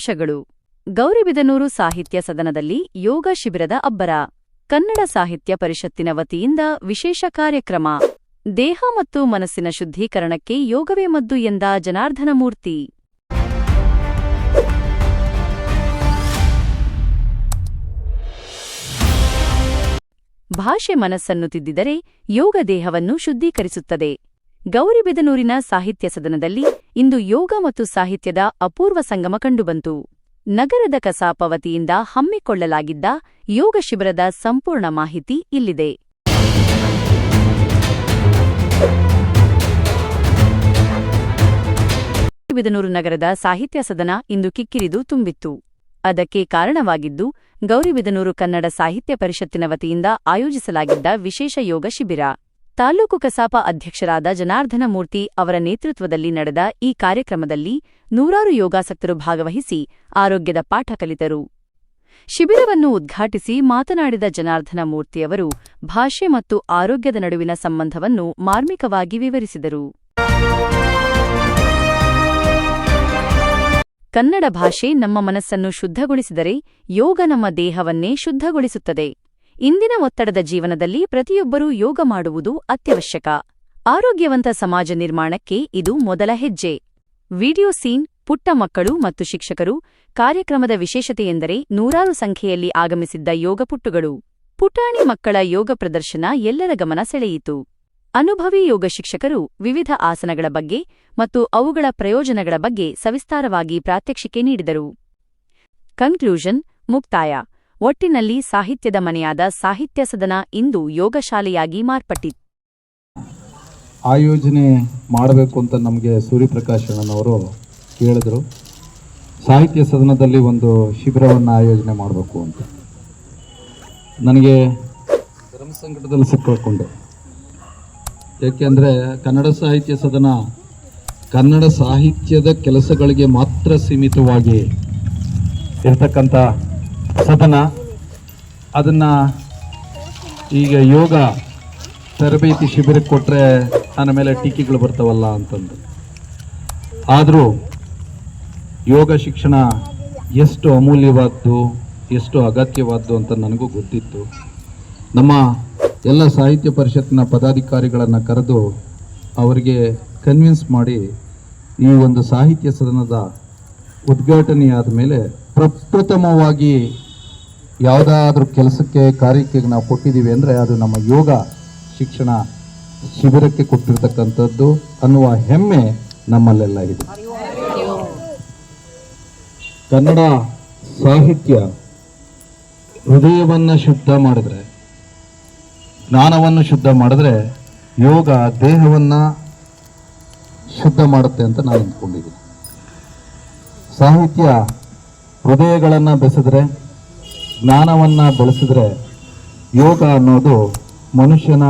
ಅಂಶಗಳು. ಗೌರಿಬಿದನೂರು ಸಾಹಿತ್ಯ ಸದನದಲ್ಲಿ ಯೋಗ ಶಿಬಿರದ ಅಬ್ಬರ. ಕನ್ನಡ ಸಾಹಿತ್ಯ ಪರಿಷತ್ತಿನ ವತಿಯಿಂದ ವಿಶೇಷ ಕಾರ್ಯಕ್ರಮ. ದೇಹ ಮತ್ತು ಮನಸ್ಸಿನ ಶುದ್ಧೀಕರಣಕ್ಕೆ ಯೋಗವೇ ಮದ್ದು ಎಂದ ಜನಾರ್ದನಮೂರ್ತಿ. ಭಾಷೆ ಮನಸ್ಸನ್ನು ತಿದ್ದಿದರೆ ಯೋಗ ದೇಹವನ್ನು ಶುದ್ಧೀಕರಿಸುತ್ತದೆ. ಗೌರಿಬಿದನೂರಿನ ಸಾಹಿತ್ಯ ಸದನದಲ್ಲಿ ಇಂದು ಯೋಗ ಮತ್ತು ಸಾಹಿತ್ಯದ ಅಪೂರ್ವ ಸಂಗಮ ಕಂಡುಬಂತು. ನಗರದ ಕಸಾಪ ವತಿಯಿಂದ ಹಮ್ಮಿಕೊಳ್ಳಲಾಗಿದ್ದ ಯೋಗ ಶಿಬಿರದ ಸಂಪೂರ್ಣ ಮಾಹಿತಿ ಇಲ್ಲಿದೆ. ಗೌರಿಬಿದನೂರು ನಗರದ ಸಾಹಿತ್ಯ ಸದನ ಇಂದು ಕಿಕ್ಕಿರಿದು ತುಂಬಿತ್ತು. ಅದಕ್ಕೆ ಕಾರಣವಾಗಿದ್ದು ಗೌರಿಬಿದನೂರು ಕನ್ನಡ ಸಾಹಿತ್ಯ ಪರಿಷತ್ತಿನ ವತಿಯಿಂದ ಆಯೋಜಿಸಲಾಗಿದ್ದ ವಿಶೇಷ ಯೋಗ ಶಿಬಿರ. ತಾಲೂಕು ಕಸಾಪ ಅಧ್ಯಕ್ಷರಾದ ಜನಾರ್ದನಮೂರ್ತಿ ಅವರ ನೇತೃತ್ವದಲ್ಲಿ ನಡೆದ ಈ ಕಾರ್ಯಕ್ರಮದಲ್ಲಿ ನೂರಾರು ಯೋಗಾಸಕ್ತರು ಭಾಗವಹಿಸಿ ಆರೋಗ್ಯದ ಪಾಠ ಕಲಿತರು. ಶಿಬಿರವನ್ನು ಉದ್ಘಾಟಿಸಿ ಮಾತನಾಡಿದ ಜನಾರ್ದನಮೂರ್ತಿಯವರು ಭಾಷೆ ಮತ್ತು ಆರೋಗ್ಯದ ನಡುವಿನ ಸಂಬಂಧವನ್ನು ಮಾರ್ಮಿಕವಾಗಿ ವಿವರಿಸಿದರು. ಕನ್ನಡ ಭಾಷೆ ನಮ್ಮ ಮನಸ್ಸನ್ನು ಶುದ್ಧಗೊಳಿಸಿದರೆ ಯೋಗ ನಮ್ಮ ದೇಹವನ್ನೇ ಶುದ್ಧಗೊಳಿಸುತ್ತದೆ. ಇಂದಿನ ಒತ್ತಡದ ಜೀವನದಲ್ಲಿ ಪ್ರತಿಯೊಬ್ಬರೂ ಯೋಗ ಮಾಡುವುದು ಅತ್ಯವಶ್ಯಕ. ಆರೋಗ್ಯವಂತ ಸಮಾಜ ನಿರ್ಮಾಣಕ್ಕೆ ಇದು ಮೊದಲ ಹೆಜ್ಜೆ. Video scene. ಪುಟ್ಟ ಮಕ್ಕಳು ಮತ್ತು ಶಿಕ್ಷಕರು. ಕಾರ್ಯಕ್ರಮದ ವಿಶೇಷತೆಯೆಂದರೆ ನೂರಾರು ಸಂಖ್ಯೆಯಲ್ಲಿ ಆಗಮಿಸಿದ್ದ ಯೋಗಪುಟ್ಟುಗಳು. ಪುಟಾಣಿ ಮಕ್ಕಳ ಯೋಗ ಪ್ರದರ್ಶನ ಎಲ್ಲರ ಗಮನ ಸೆಳೆಯಿತು. ಅನುಭವಿ ಯೋಗ ಶಿಕ್ಷಕರು ವಿವಿಧ ಆಸನಗಳ ಬಗ್ಗೆ ಮತ್ತು ಅವುಗಳ ಪ್ರಯೋಜನಗಳ ಬಗ್ಗೆ ಸವಿಸ್ತಾರವಾಗಿ ಪ್ರಾತ್ಯಕ್ಷಿಕೆ ನೀಡಿದರು. ಕನ್ಕ್ಲೂಷನ್. ಮುಕ್ತಾಯ. ಒಟ್ಟಿನಲ್ಲಿ ಸಾಹಿತ್ಯದ ಮನೆಯಾದ ಸಾಹಿತ್ಯ ಸದನ ಇಂದು ಯೋಗಶಾಲೆಯಾಗಿ ಮಾರ್ಪಟ್ಟಿತು. ಆಯೋಜನೆ ಮಾಡಬೇಕು ಅಂತ ನಮಗೆ ಸೂರ್ಯಪ್ರಕಾಶ್ ಅಣ್ಣನವರು ಹೇಳಿದರು. ಸಾಹಿತ್ಯ ಸದನದಲ್ಲಿ ಒಂದು ಶಿಬಿರವನ್ನು ಆಯೋಜನೆ ಮಾಡಬೇಕು ಅಂತ. ನನಗೆ ಧರ್ಮಸಂಕಟದಲ್ಲಿ ಸಿಕ್ಕಿಕೊಂಡೆ. ಏಕೆಂದರೆ ಕನ್ನಡ ಸಾಹಿತ್ಯ ಸದನ ಕನ್ನಡ ಸಾಹಿತ್ಯದ ಕೆಲಸಗಳಿಗೆ ಮಾತ್ರ ಸೀಮಿತವಾಗಿ ಇರತಕ್ಕಂಥ ಸದನ. ಅದನ್ನು ಈಗ ಯೋಗ ತರಬೇತಿ ಶಿಬಿರಕ್ಕೆ ಕೊಟ್ಟರೆ ನನ್ನ ಮೇಲೆ ಟೀಕೆಗಳು ಬರ್ತಾವಲ್ಲ ಅಂತಂದು. ಆದರೂ ಯೋಗ ಶಿಕ್ಷಣ ಎಷ್ಟು ಅಮೂಲ್ಯವಾದ್ದು, ಎಷ್ಟು ಅಗತ್ಯವಾದ್ದು ಅಂತ ನನಗೂ ಗೊತ್ತಿತ್ತು. ನಮ್ಮ ಎಲ್ಲ ಸಾಹಿತ್ಯ ಪರಿಷತ್ತಿನ ಪದಾಧಿಕಾರಿಗಳನ್ನು ಕರೆದು ಅವರಿಗೆ ಕನ್ವಿನ್ಸ್ ಮಾಡಿ ಈ ಒಂದು ಸಾಹಿತ್ಯ ಸದನದ ಉದ್ಘಾಟನೆಯಾದ ಮೇಲೆ ಪ್ರಪ್ರಥಮವಾಗಿ ಯಾವುದಾದ್ರೂ ಕೆಲಸಕ್ಕೆ ಕಾರ್ಯಕ್ಕೆ ನಾವು ಕೊಟ್ಟಿದ್ದೀವಿ ಅಂದರೆ ಅದು ನಮ್ಮ ಯೋಗ ಶಿಕ್ಷಣ ಶಿಬಿರಕ್ಕೆ ಕೊಟ್ಟಿರ್ತಕ್ಕಂಥದ್ದು ಅನ್ನುವ ಹೆಮ್ಮೆ ನಮ್ಮಲ್ಲೆಲ್ಲ ಇದೆ. ಕನ್ನಡ ಸಾಹಿತ್ಯ ಹೃದಯವನ್ನು ಶುದ್ಧ ಮಾಡಿದ್ರೆ, ಜ್ಞಾನವನ್ನು ಶುದ್ಧ ಮಾಡಿದ್ರೆ ಯೋಗ ದೇಹವನ್ನು ಶುದ್ಧ ಮಾಡುತ್ತೆ ಅಂತ ನಾನು ಅಂದ್ಕೊಂಡಿದ್ದೀನಿ. ಸಾಹಿತ್ಯ ಹೃದಯಗಳನ್ನು ಬೆಸೆದ್ರೆ, ಜ್ಞಾನವನ್ನು ಬೆಳೆಸಿದ್ರೆ ಯೋಗ ಅನ್ನೋದು ಮನುಷ್ಯನ